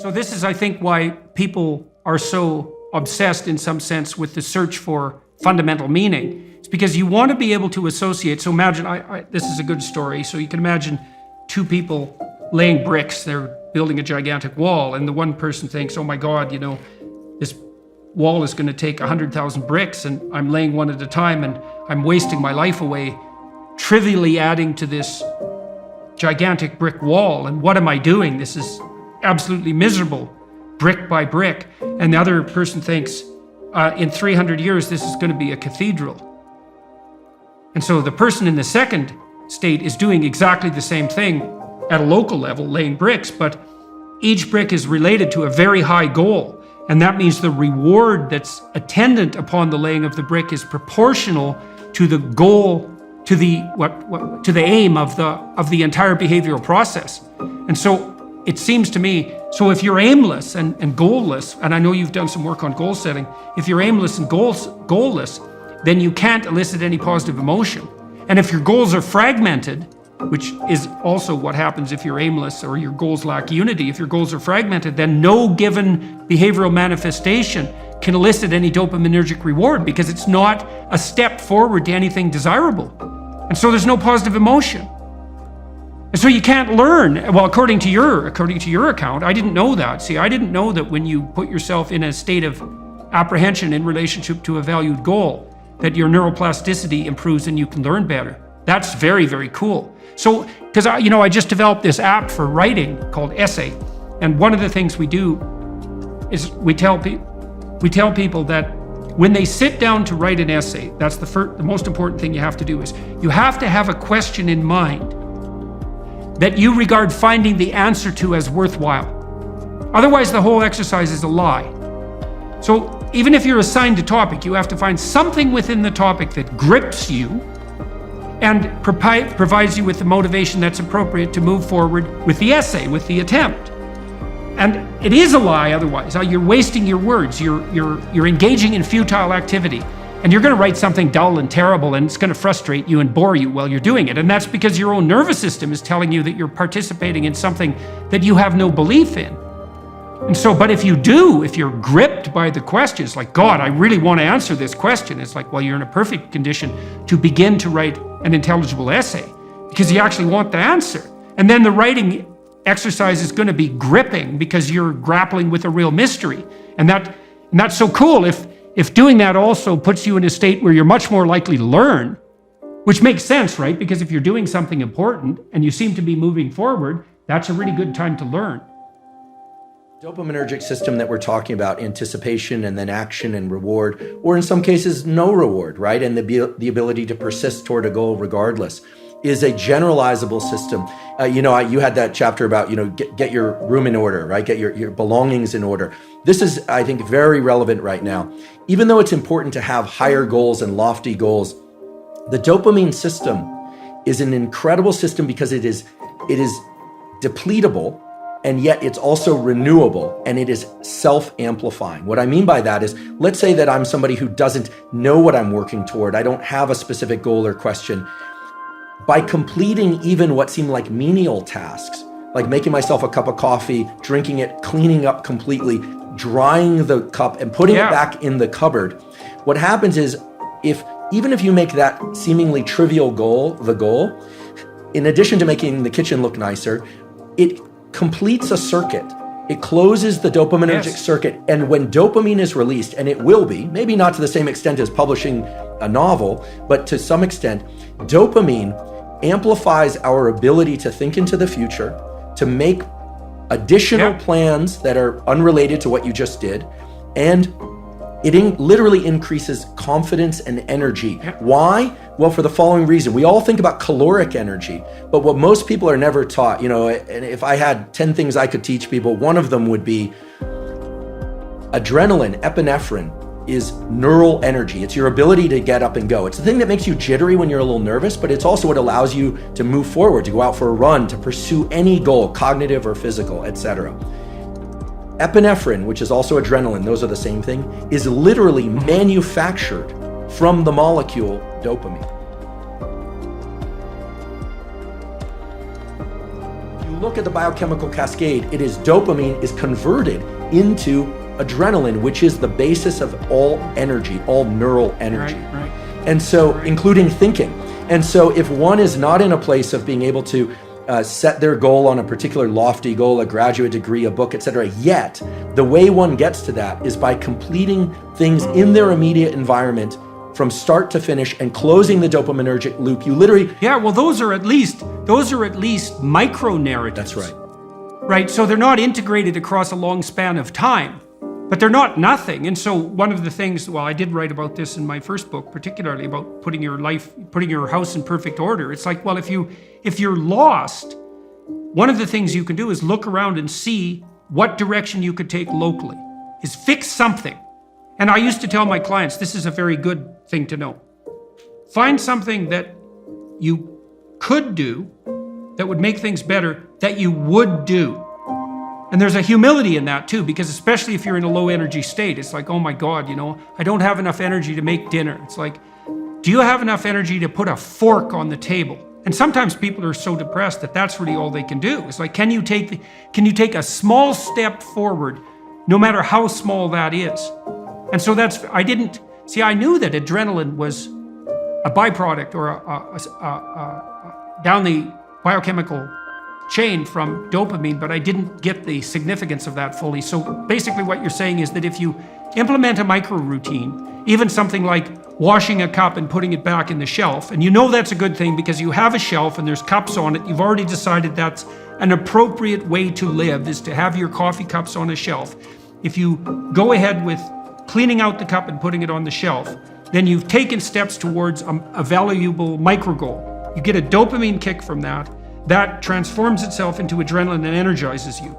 So this is, I think, why people are so obsessed in some sense with the search for fundamental meaning. It's because you want to be able to associate. So imagine, this is a good story. So you can imagine two people laying bricks. They're building a gigantic wall. And the one person thinks, oh my God, this wall is going to take 100,000 bricks and I'm laying one at a time and I'm wasting my life away, trivially adding to this gigantic brick wall. And what am I doing? This is absolutely miserable, brick by brick. And the other person thinks, in 300 years, this is going to be a cathedral. And so the person in the second state is doing exactly the same thing at a local level, laying bricks, but each brick is related to a very high goal. And that means the reward that's attendant upon the laying of the brick is proportional to the goal, to the aim of the entire behavioral process. And so it seems to me, so if you're aimless and goalless, and I know you've done some work on goal setting, if you're aimless and goalless, then you can't elicit any positive emotion. And if your goals are fragmented, which is also what happens if you're aimless or your goals lack unity, if your goals are fragmented, then no given behavioral manifestation can elicit any dopaminergic reward because it's not a step forward to anything desirable. And so there's no positive emotion. And so you can't learn. Well, according to your account, I didn't know that. See, I didn't know that when you put yourself in a state of apprehension in relationship to a valued goal, that your neuroplasticity improves and you can learn better. That's very, very cool. So, because I just developed this app for writing called Essay, and one of the things we do is we tell people that when they sit down to write an essay, that's the most important thing you have to do is you have to have a question in mind that you regard finding the answer to as worthwhile. Otherwise, the whole exercise is a lie. So even if you're assigned a topic, you have to find something within the topic that grips you and provides you with the motivation that's appropriate to move forward with the essay, with the attempt. And it is a lie otherwise. You're wasting your words. You're engaging in futile activity. And you're going to write something dull and terrible, and it's going to frustrate you and bore you while you're doing it. And that's because your own nervous system is telling you that you're participating in something that you have no belief in. And so, but if you're gripped by the questions, like, God, I really want to answer this question, it's like, well, you're in a perfect condition to begin to write an intelligible essay because you actually want the answer. And then the writing exercise is going to be gripping because you're grappling with a real mystery. And that's so cool. If doing that also puts you in a state where you're much more likely to learn, which makes sense, right? Because if you're doing something important and you seem to be moving forward, that's a really good time to learn. Dopaminergic system that we're talking about, anticipation and then action and reward, or in some cases, no reward, right? And the ability to persist toward a goal regardless is a generalizable system. You had that chapter about, get your room in order, right? Get your belongings in order. This is, I think, very relevant right now. Even though it's important to have higher goals and lofty goals, the dopamine system is an incredible system because it is depletable, and yet it's also renewable, and it is self-amplifying. What I mean by that is, let's say that I'm somebody who doesn't know what I'm working toward. I don't have a specific goal or question. By completing even what seem like menial tasks, like making myself a cup of coffee, drinking it, cleaning up completely, drying the cup and putting it back in the cupboard, what happens is even if you make that seemingly trivial goal the goal, in addition to making the kitchen look nicer, it completes a circuit. It closes the dopaminergic circuit. And when dopamine is released, and it will be, maybe not to the same extent as publishing a novel, but to some extent, dopamine amplifies our ability to think into the future, to make additional plans that are unrelated to what you just did, and it literally increases confidence and energy. Why? Well, for the following reason. We all think about caloric energy, but what most people are never taught, and if I had 10 things I could teach people, one of them would be adrenaline, epinephrine, is neural energy. It's your ability to get up and go. It's the thing that makes you jittery when you're a little nervous, but it's also what allows you to move forward, to go out for a run, to pursue any goal, cognitive or physical, etc. Epinephrine, which is also adrenaline, those are the same thing, is literally manufactured from the molecule dopamine. You look at the biochemical cascade, it is dopamine is converted into adrenaline, which is the basis of all energy, all neural energy. Right. And so, including thinking. And so if one is not in a place of being able to set their goal on a particular lofty goal, a graduate degree, a book, etc., yet the way one gets to that is by completing things in their immediate environment from start to finish and closing the dopaminergic loop. You literally... Yeah, well, those are at least micro narratives. That's right. Right, so they're not integrated across a long span of time, but they're not nothing. And so one of the things, well, I did write about this in my first book, particularly about putting your house in perfect order. It's like, well, if you're lost, one of the things you can do is look around and see what direction you could take locally, is fix something. And I used to tell my clients, this is a very good thing to know. Find something that you could do that would make things better that you would do. And there's a humility in that too, because especially if you're in a low energy state, it's like, oh my God, I don't have enough energy to make dinner. It's like, do you have enough energy to put a fork on the table? And sometimes people are so depressed that that's really all they can do. It's like, can you take a small step forward, no matter how small that is? And so I knew that adrenaline was a byproduct or down the biochemical chain from dopamine, but I didn't get the significance of that fully. So basically what you're saying is that if you implement a micro routine, even something like washing a cup and putting it back in the shelf, and that's a good thing because you have a shelf and there's cups on it, you've already decided that's an appropriate way to live, is to have your coffee cups on a shelf. If you go ahead with cleaning out the cup and putting it on the shelf, then you've taken steps towards a valuable micro goal. You get a dopamine kick from that. That transforms itself into adrenaline and energizes you.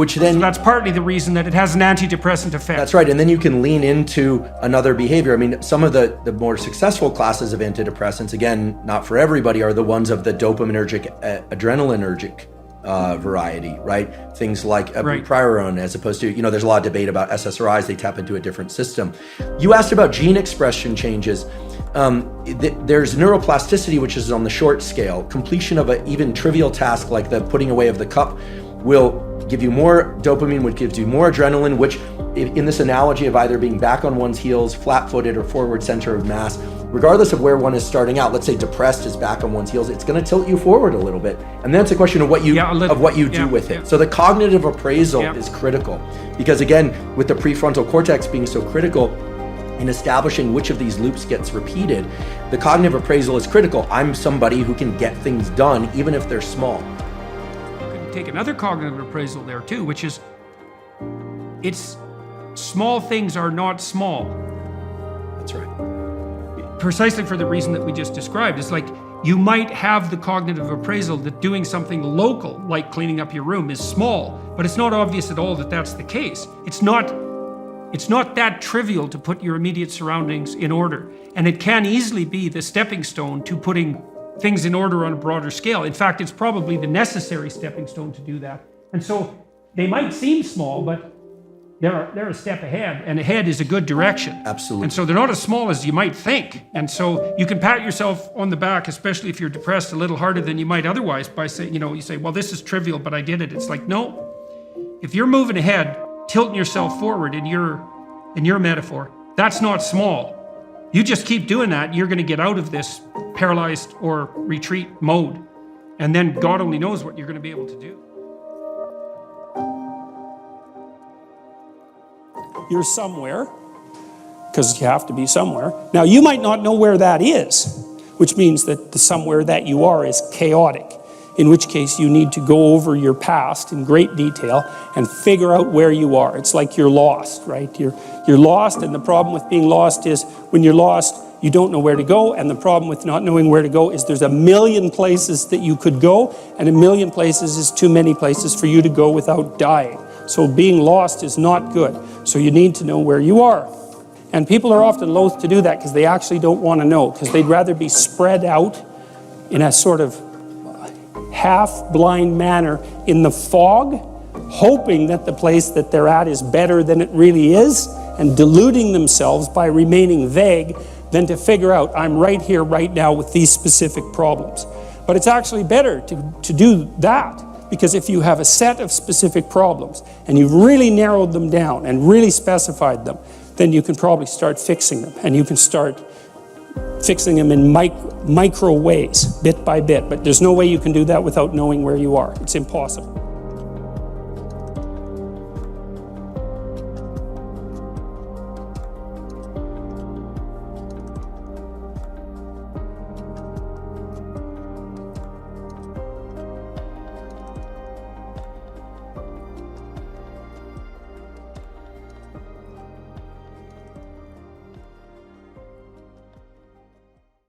So that's partly the reason that it has an antidepressant effect. That's right. And then you can lean into another behavior. I mean, some of the more successful classes of antidepressants, again, not for everybody, are the ones of the dopaminergic, adrenalinergic variety, right? Things like bupropion, as opposed to, there's a lot of debate about SSRIs. They tap into a different system. You asked about gene expression changes. There's neuroplasticity, which is on the short scale. Completion of an even trivial task like the putting away of the cup will give you more dopamine, which gives you more adrenaline, which in this analogy of either being back on one's heels, flat-footed, or forward center of mass, regardless of where one is starting out, let's say depressed is back on one's heels, it's going to tilt you forward a little bit. And then it's a question of what you do with it. So the cognitive appraisal is critical because, again, with the prefrontal cortex being so critical in establishing which of these loops gets repeated, the cognitive appraisal is critical. I'm somebody who can get things done even if they're small. Take another cognitive appraisal there too, which is small things are not small. That's right. Precisely for the reason that we just described. It's like you might have the cognitive appraisal that doing something local, like cleaning up your room, is small, but it's not obvious at all that that's the case. It's not that trivial to put your immediate surroundings in order, and it can easily be the stepping stone to putting things in order on a broader scale. In fact, it's probably the necessary stepping stone to do that. And so they might seem small, but they're a step ahead, and ahead is a good direction. Absolutely. And so they're not as small as you might think. And so you can pat yourself on the back, especially if you're depressed, a little harder than you might otherwise by saying, you say, well, this is trivial, but I did it. It's like, no, if you're moving ahead, tilting yourself forward in your metaphor, that's not small. You just keep doing that, you're going to get out of this paralyzed or retreat mode. And then God only knows what you're going to be able to do. You're somewhere, because you have to be somewhere. Now, you might not know where that is, which means that the somewhere that you are is chaotic, in which case you need to go over your past in great detail and figure out where you are. It's like you're lost, right? You're lost, and the problem with being lost is when you're lost, you don't know where to go, and the problem with not knowing where to go is there's a million places that you could go, and a million places is too many places for you to go without dying. So being lost is not good. So you need to know where you are. And people are often loath to do that because they actually don't want to know, because they'd rather be spread out in a sort of half-blind manner in the fog, hoping that the place that they're at is better than it really is, and deluding themselves by remaining vague, than to figure out, I'm right here, right now, with these specific problems. But it's actually better to do that Because if you have a set of specific problems and you've really narrowed them down and really specified them, then you can probably start fixing them. And you can start fixing them in micro ways, bit by bit. But there's no way you can do that without knowing where you are. It's impossible.